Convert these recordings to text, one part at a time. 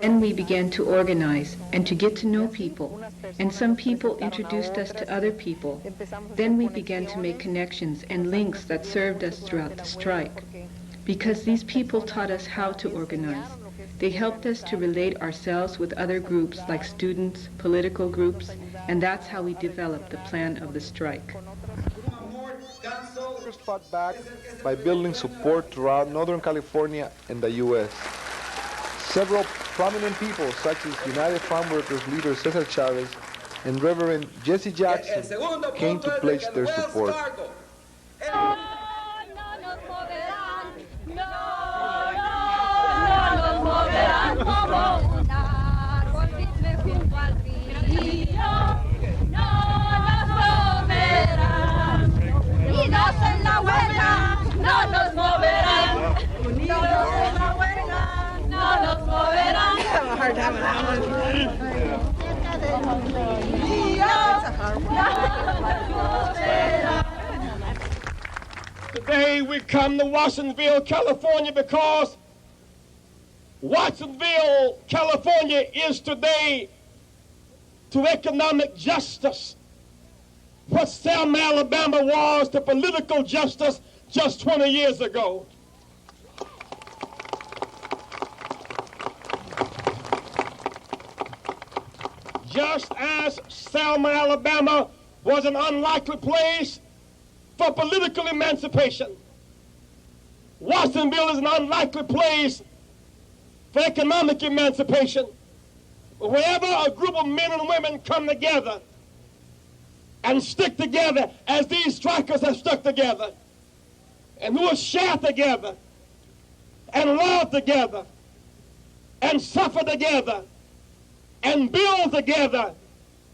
Then we began to organize and to get to know people, and some people introduced us to other people. Then we began to make connections and links that served us throughout the strike, because these people taught us how to organize. They helped us to relate ourselves with other groups like students, political groups, and that's how we developed the plan of the strike. Fought back by building support throughout Northern California and the U.S. Several prominent people, such as United Farm Workers leader Cesar Chavez and Reverend Jesse Jackson, came to pledge their support. Today we come to Watsonville, California, because Watsonville, California is today to economic justice what Selma, Alabama was to political justice just 20 years ago. Just as Selma, Alabama was an unlikely place for political emancipation, Watsonville is an unlikely place for economic emancipation. But wherever a group of men and women come together and stick together as these strikers have stuck together, and who will share together and love together and suffer together and build together,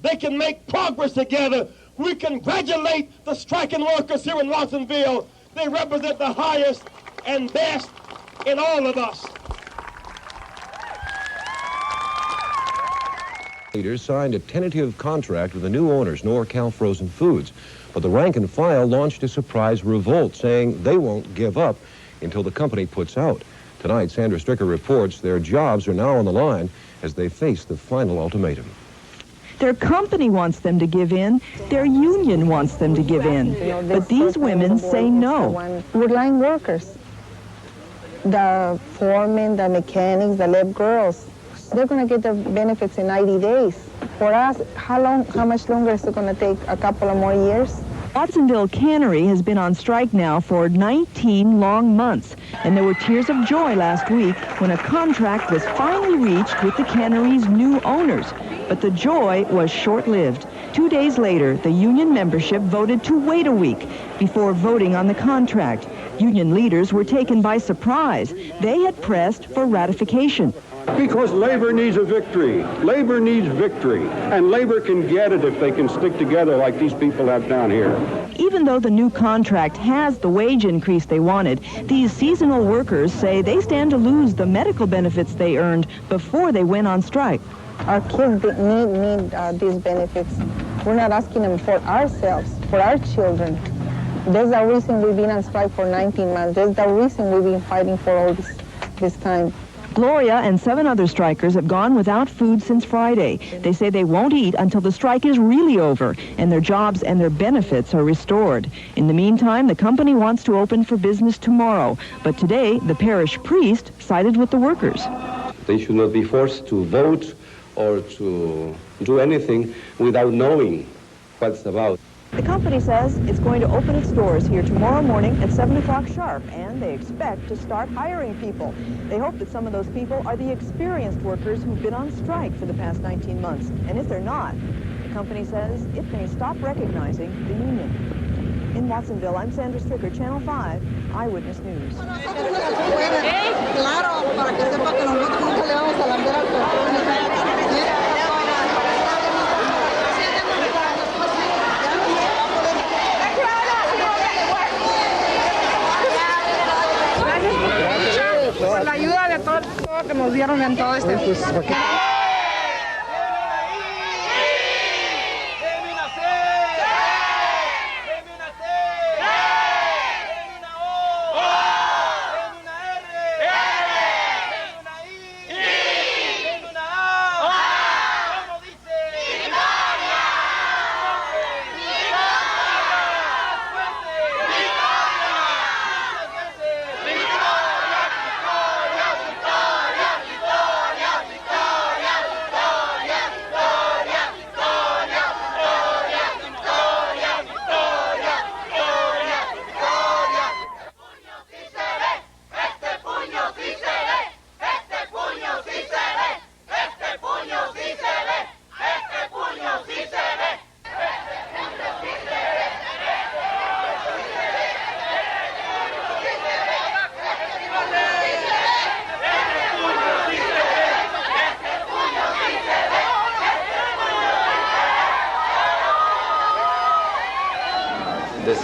they can make progress together. We congratulate the striking workers here in Watsonville. They represent the highest and best in all of us. Leaders signed a tentative contract with the new owners, NorCal Frozen Foods. But the rank and file launched a surprise revolt, saying they won't give up until the company puts out. Tonight, Sandra Stricker reports their jobs are now on the line as they face the final ultimatum. Their company wants them to give in. Their union wants them to give in. But these women say no. We're line workers. The foremen, the mechanics, the lab girls, they're going to get the benefits in 90 days. For us, how much longer is it going to take? A couple of more years? Watsonville Cannery has been on strike now for 19 long months, and there were tears of joy last week when a contract was finally reached with the cannery's new owners. But the joy was short-lived. 2 days later, the union membership voted to wait a week before voting on the contract. Union leaders were taken by surprise. They had pressed for ratification. Because labor needs a victory. Labor needs victory. And labor can get it if they can stick together like these people have down here. Even though the new contract has the wage increase they wanted, these seasonal workers say they stand to lose the medical benefits they earned before they went on strike. Our kids need these benefits. We're not asking them for ourselves, for our children. There's a reason we've been on strike for 19 months. There's the reason we've been fighting for all this time. Gloria and 7 other strikers have gone without food since Friday. They say they won't eat until the strike is really over and their jobs and their benefits are restored. In the meantime, the company wants to open for business tomorrow. But today, the parish priest sided with the workers. They should not be forced to vote or to do anything without knowing what it's about. The company says it's going to open its doors here tomorrow morning at 7 o'clock sharp, and they expect to start hiring people. They hope that some of those people are the experienced workers who've been on strike for the past 19 months. And if they're not, the company says it may stop recognizing the union. In Watsonville, I'm Sandra Stricker, Channel 5, Eyewitness News. Por la ayuda de todo que nos dieron en todo este tiempo.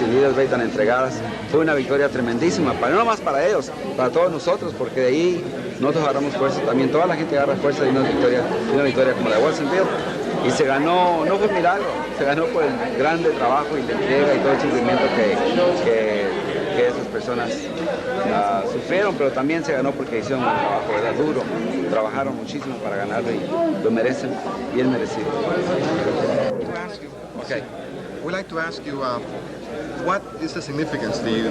decididas, tan entregadas. Fue una victoria tremendísima, no nomás para ellos, para todos nosotros, porque de ahí nosotros agarramos fuerza, también toda la gente agarra fuerza de una victoria como la de Watsonville. Y se ganó, no fue un milagro, se ganó por el grande trabajo y la entrega y todo el sufrimiento que esas personas sufrieron, pero también se ganó porque hicieron un trabajo, ¿verdad? Duro, trabajaron muchísimo para ganarlo y lo merecen, bien merecido. Okay, we'd like to ask you, what is the significance to you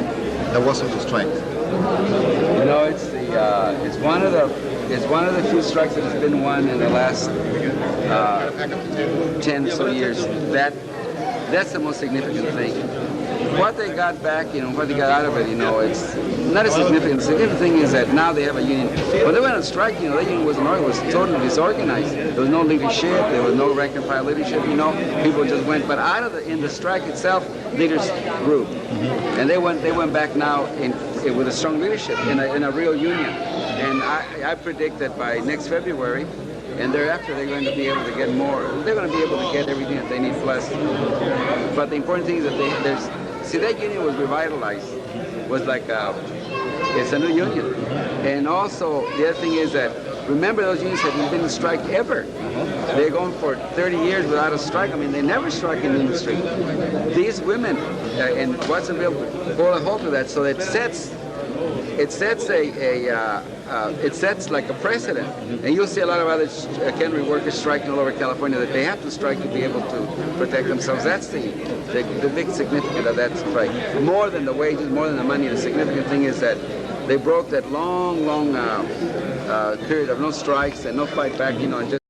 that Watsonville strike? You know, it's one of the few strikes that has been won in the last 10 or so years. That's the most significant thing. What they got back, what they got out of it, it's not as significant. The significant thing is that now they have a union. When they went on strike, the union was totally disorganized. There was no leadership. There was no rank and file leadership. People just went. But in the strike itself, leaders grew, and they went back now with a strong leadership in a real union. And I predict that by next February, and thereafter, they're going to be able to get more. They're going to be able to get everything that they need plus. But the important thing is that that union was revitalized. Was like it's a new union. And also, the other thing is that, remember, those unions haven't been in strike ever. They're going for 30 years without a strike. I mean, they never strike in the industry. These women in Watsonville pull a halt to that, so it sets like a precedent. And you'll see a lot of other cannery workers striking all over California, that they have to strike to be able to protect themselves. That's the big significance of that strike. More than the wages, more than the money, the significant thing is that they broke that long period of no strikes and no fight back, and just